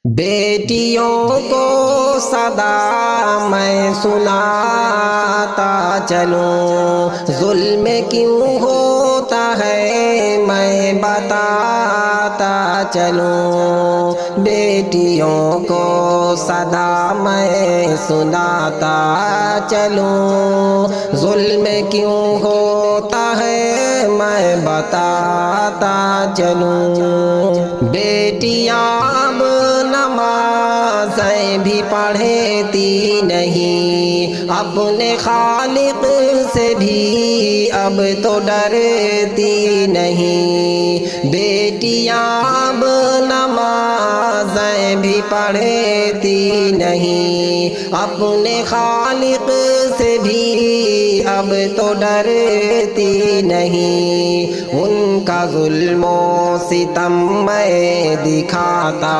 بیٹیوں کو صدا میں سناتا چلوں، ظلم کیوں ہوتا ہے میں بتاتا چلوں، بیٹیوں کو صدا میں سناتا چلوں، ظلم کیوں ہوتا ہے میں بتاتا چلوں، بیٹیاں اب نمازیں بھی پڑھتی نہیں، اپنے خالق سے بھی اب تو ڈرتی نہیں، بیٹیاں اب نمازیں بھی پڑھتی نہیں، اپنے خالق سے بھی اب تو ڈرتی نہیں، ان کا ظلم و ستم میں دکھاتا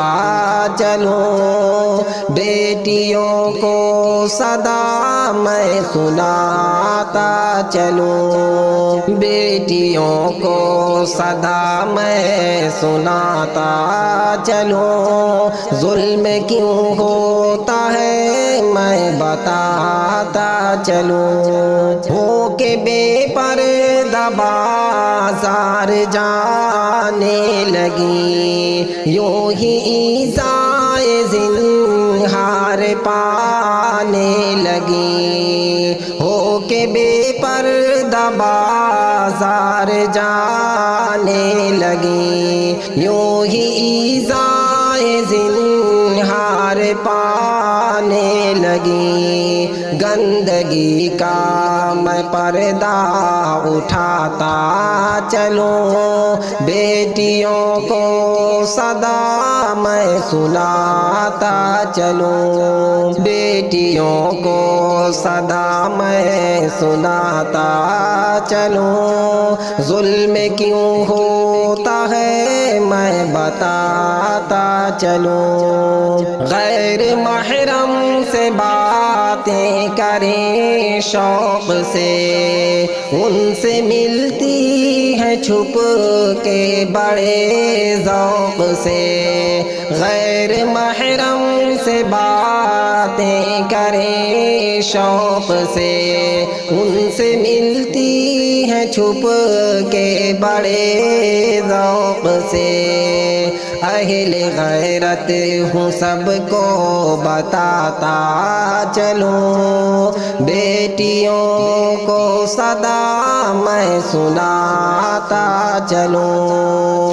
چلوں، بیٹیوں کو صدا میں سناتا چلوں، بیٹیوں کو صدا میں سناتا چلوں، ظلم کیوں ہوتا ہے میں بتاتا چلوں، ہو کے بے پردہ بازار جانے لگی، یوں ہی ایذائے زنہار پانے لگی، ہو کے بے پردہ بازار جانے لگی، یوں ہی ایذائے زنہار پانے لگی، گندگی کا میں پردہ اٹھاتا چلوں، بیٹیوں کو صدا میں سناتا چلوں، بیٹیوں کو صدا میں سناتا چلوں، ظلم کیوں ہوتا ہے میں بتاتا چلوں، غیر محرم سے باتیں کریں شوق سے، ان سے ملتی ہے چھپ کے بڑے ذوق سے، غیر محرم سے باتیں کریں شوق سے، ان سے ملتی ہے چھپ کے بڑے ذوق سے، اہل غیرت ہوں سب کو بتاتا چلوں، بیٹیوں کو صدا میں سناتا چلوں۔